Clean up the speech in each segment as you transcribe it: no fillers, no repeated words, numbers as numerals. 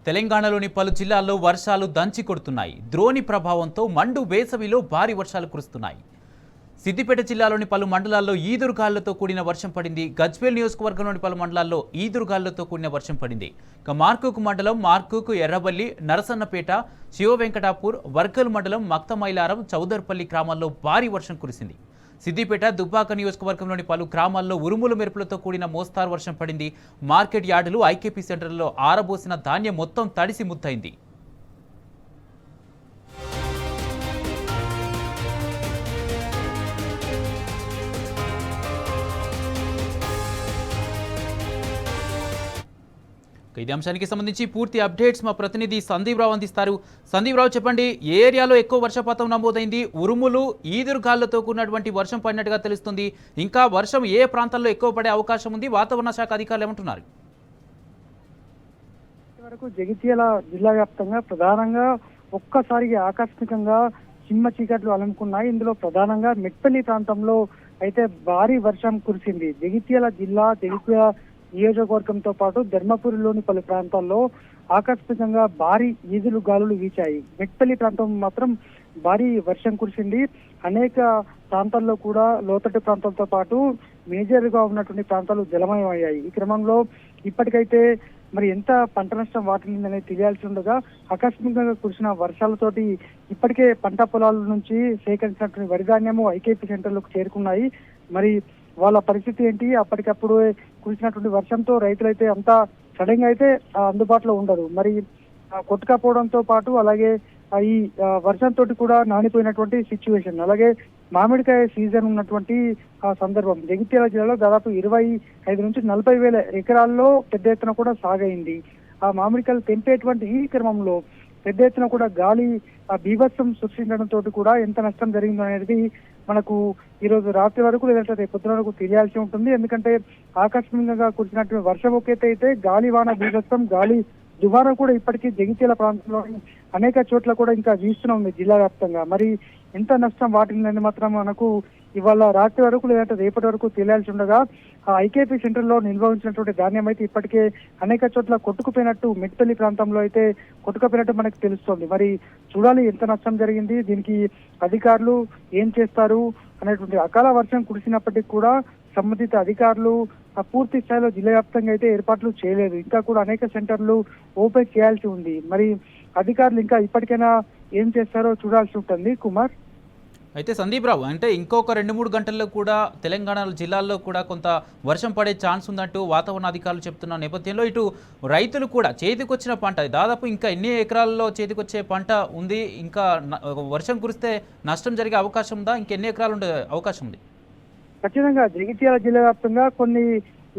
తెలంగాణలోని పలు జిల్లాల్లో వర్షాలు దంచి కొడుతున్నాయి. ద్రోణి ప్రభావంతో మండు వేసవిలో భారీ వర్షాలు కురుస్తున్నాయి. సిద్దిపేట జిల్లాలోని పలు మండలాల్లో ఈదురుగాలులతో కూడిన వర్షం పడింది. గజ్వేల్ నియోజకవర్గంలోని పలు మండలాల్లో ఈదురుగాలులతో కూడిన వర్షం పడింది. మార్కూకు మండలం మార్కూకు, ఎర్రబల్లి, నరసన్నపేట, శివవెంకటాపూర్, వర్గల్ మండలం మక్తమైలారం, చౌదర్పల్లి గ్రామాల్లో భారీ వర్షం కురిసింది. సిద్దిపేట, దుబ్బాక నియోజకవర్గంలోని పలు గ్రామాల్లో ఉరుముల మెరుపులతో కూడిన మోస్తారు వర్షం పడింది. మార్కెట్ యార్డులు, ఐకేపీ సెంటర్లలో ఆరబోసిన ధాన్యం మొత్తం తడిసి ముద్దయింది. ఇదే అంశానికి సంబంధించి పూర్తి అప్డేట్స్ మా ప్రతినిధి సందీప్ రావు అందిస్తారు. సందీప్ రావు, చెప్పండి, ఏ ఏరియాలో ఎక్కువ వర్షపాతం నమోదైంది? ఉరుములు, ఈదురుగాలులతో కూడినటువంటి వర్షం పడినట్టుగా తెలుస్తుంది. ఇంకా వర్షం ఏ ప్రాంతాల్లో ఎక్కువ పడే అవకాశం ఉంది? వాతావరణ శాఖ అధికారులు ఏమంటున్నారు? వరకు జగిత్యాల జిల్లా వ్యాప్తంగా ప్రధానంగా ఒక్కసారిగా ఆకస్మికంగా చిమ్మ చీకట్లు అలముకున్నాయి. ఇందులో ప్రధానంగా మెట్పల్లి ప్రాంతంలో అయితే భారీ వర్షం కురిసింది. జగిత్యాల నియోజకవర్గంతో పాటు ధర్మపురిలోని పలు ప్రాంతాల్లో ఆకస్మికంగా భారీ ఈదులు గాలులు వీచాయి. మెట్పల్లి ప్రాంతం మాత్రం భారీ వర్షం కురిసింది. అనేక ప్రాంతాల్లో కూడా లోతట్టు ప్రాంతాలతో పాటు మేజర్ గా ఉన్నటువంటి ప్రాంతాలు జలమయం అయ్యాయి. ఈ క్రమంలో ఇప్పటికైతే మరి ఎంత పంట నష్టం వాటిల్లిందనేది తెలియాల్సి ఉండగా ఆకస్మికంగా కురిసిన వర్షాలతోటి ఇప్పటికే పంట పొలాల నుంచి సేకరించినటువంటి వరి ధాన్యము ఐకేపీ సెంటర్లకు చేరుకున్నాయి. మరి వాళ్ళ పరిస్థితి ఏంటి? అప్పటికప్పుడు కురిసినటువంటి వర్షంతో రైతులైతే అంతా సడన్ గా అయితే అందుబాటులో ఉండరు. మరి కొట్టుకపోవడంతో పాటు అలాగే ఈ వర్షంతో కూడా నానిపోయినటువంటి సిచ్యువేషన్, అలాగే మామిడికాయ సీజన్ ఉన్నటువంటి సందర్భం జగిత్యాల జిల్లాలో దాదాపు 25 నుంచి 40,000 ఎకరాల్లో పెద్ద ఎత్తున కూడా సాగైంది. ఆ మామిడికాయలు తెంపేటువంటి ఈ క్రమంలో పెద్ద ఎత్తున కూడా గాలి బీభత్సం సృష్టించడంతో కూడా ఎంత నష్టం జరిగిందో అనేది మనకు ఈ రోజు రాత్రి వరకు లేదంటే రేపు పొద్దున వరకు తెలియాల్సి ఉంటుంది. ఎందుకంటే ఆకస్మికంగా కురిసినటువంటి వర్షం అయితే గాలి వాన బీభత్సం, గాలి దుమారం కూడా ఇప్పటికీ జగిత్యాల ప్రాంతంలోని అనేక చోట్ల కూడా ఇంకా వీస్తూనే ఉంది జిల్లా వ్యాప్తంగా. మరి ఎంత నష్టం వాటిల్లిందని మాత్రం మనకు ఇవాళ రాత్రి వరకు లేదంటే రేపటి వరకు తెలియాల్సి ఉండగా ఆ ఐకేపీ సెంటర్ లో నిల్వ ఉంచినటువంటి ధాన్యం అయితే ఇప్పటికే అనేక చోట్ల కొట్టుకుపోయినట్టు, మెట్పల్లి ప్రాంతంలో అయితే కొట్టుకుపోయినట్టు మనకు తెలుస్తోంది. మరి చూడాలి ఎంత నష్టం జరిగింది, దీనికి అధికారులు ఏం చేస్తారు అనేటువంటి. అకాల వర్షం కురిసినప్పటికీ కూడా సంబంధిత అధికారులు పూర్తి స్థాయిలో జిల్లా వ్యాప్తంగా అయితే ఏర్పాట్లు చేయలేదు. ఇంకా కూడా అనేక సెంటర్లు ఓపెన్ చేయాల్సి ఉంది. మరి అధికారులు ఇంకా ఇప్పటికైనా ఏం చేస్తారో చూడాల్సి ఉంటుంది. కుమార్, అయితే సందీప్ రావు, అంటే ఇంకొక 2-3 గంటల్లో కూడా తెలంగాణ జిల్లాల్లో కూడా కొంత వర్షం పడే ఛాన్స్ ఉందంటూ వాతావరణ అధికారులు చెప్తున్న నేపథ్యంలో ఇటు రైతులు కూడా చేతికొచ్చిన పంట దాదాపు ఇంకా ఎన్ని ఎకరాల్లో చేతికొచ్చే పంట ఉంది? ఇంకా వర్షం కురిస్తే నష్టం జరిగే అవకాశం ఉందా? ఇంకెన్ని ఎకరాలు ఉండే అవకాశం ఉంది? ఖచ్చితంగా జగిత్యాల జిల్లా వ్యాప్తంగా కొన్ని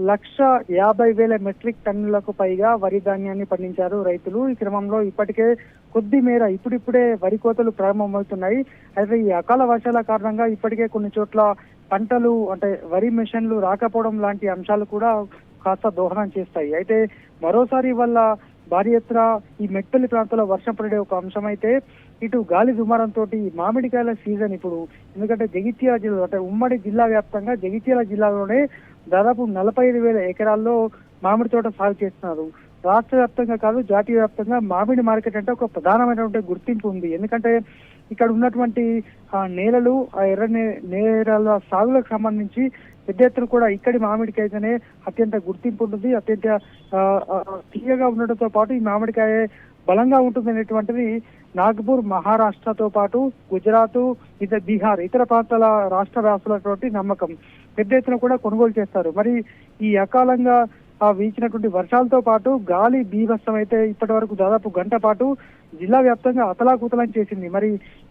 150,000 మెట్రిక్ టన్నులకు పైగా వరి ధాన్యాన్ని పండించారు రైతులు. ఈ క్రమంలో ఇప్పటికే కొద్ది మేర ఇప్పుడిప్పుడే వరి కోతలు ప్రారంభమవుతున్నాయి. అయితే ఈ అకాల వర్షాల కారణంగా ఇప్పటికే కొన్ని చోట్ల పంటలు అంటే వరి మిషన్లు రాకపోవడం లాంటి అంశాలు కూడా కాస్త దోహదం చేస్తాయి. అయితే మరోసారి వల్ల భారీ ఎత్తున ఈ మెట్పల్లి ప్రాంతంలో వర్షం పడే ఒక అంశం అయితే ఇటు గాలి దుమారంతో మామిడికాయల సీజన్ ఇప్పుడు. ఎందుకంటే జగిత్యాల జిల్లా అంటే ఉమ్మడి జిల్లా వ్యాప్తంగా జగిత్యాల జిల్లాలోనే దాదాపు 45,000 ఎకరాల్లో మామిడి తోట సాగు చేస్తున్నారు. రాష్ట్ర వ్యాప్తంగా కాదు, జాతీయ వ్యాప్తంగా మామిడి మార్కెట్ అంటే ఒక ప్రధానమైనటువంటి గుర్తింపు ఉంది. ఎందుకంటే ఇక్కడ ఉన్నటువంటి నేలలు, ఆ ఎర్ర నేలల సాగులకు సంబంధించి పెద్ద ఎత్తున కూడా ఇక్కడి మామిడికాయనే అత్యంత గుర్తింపు ఉంటుంది. అత్యంత తీయగా ఉండడంతో పాటు ఈ మామిడికాయ బలంగా ఉంటుంది అనేటువంటిది నాగ్పూర్, మహారాష్ట్రతో పాటు గుజరాత్, బీహార్, ఇతర ప్రాంతాల రాష్ట్ర వ్యాసులటువంటి నమ్మకం. పెద్ద ఎత్తున కూడా కొనుగోలు చేస్తారు. మరి ఈ అకాలంగా వీచినటువంటి వర్షాలతో పాటు గాలి బీభత్సం అయితే ఇప్పటి వరకు దాదాపు గంట పాటు జిల్లా వ్యాప్తంగా అతలాకుతలం చేసింది. మరి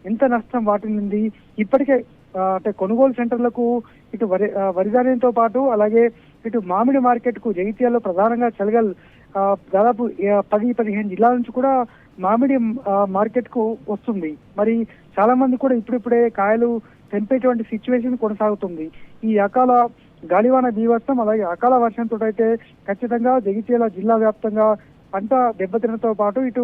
ఎంత నష్టం వాటిల్లింది? ఇప్పటికే అంటే కొనుగోలు సెంటర్లకు ఇటు వరి ధాన్యంతో పాటు అలాగే ఇటు మామిడి మార్కెట్ కు జగిత్యాలలో ప్రధానంగా చలగల్ దాదాపు 10-15 జిల్లాల నుంచి కూడా మామిడి మార్కెట్ కు వస్తుంది. మరి చాలా మంది కూడా ఇప్పుడిప్పుడే కాయలు తెంపేటువంటి సిచ్యువేషన్ కొనసాగుతుంది. ఈ అకాల గాలివాన బీభత్సం అలాగే అకాల వర్షంతో అయితే ఖచ్చితంగా జగిత్యాల జిల్లా వ్యాప్తంగా పంట దెబ్బతినతో పాటు ఇటు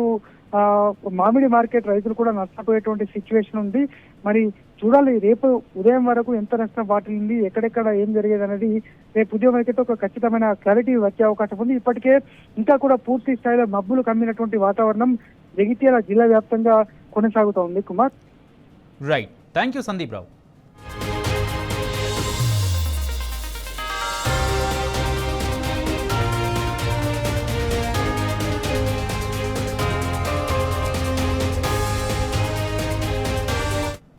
మామిడి మార్కెట్ రైతులు కూడా నష్టపోయేటువంటి సిచ్యువేషన్ ఉంది. మరి చూడాలి రేపు ఉదయం వరకు ఎంత నష్టం వాటిల్లింది, ఎక్కడెక్కడ ఏం జరిగేది అనేది రేపు ఉదయం అయితే ఒక ఖచ్చితమైన క్లారిటీ వచ్చే అవకాశం ఉంది. ఇప్పటికే ఇంకా కూడా పూర్తి స్థాయిలో మబ్బులు కమ్మినటువంటి వాతావరణం జగిత్యాల జిల్లా వ్యాప్తంగా కొనసాగుతోంది. Kumar, right, thank you Sandeep Rao.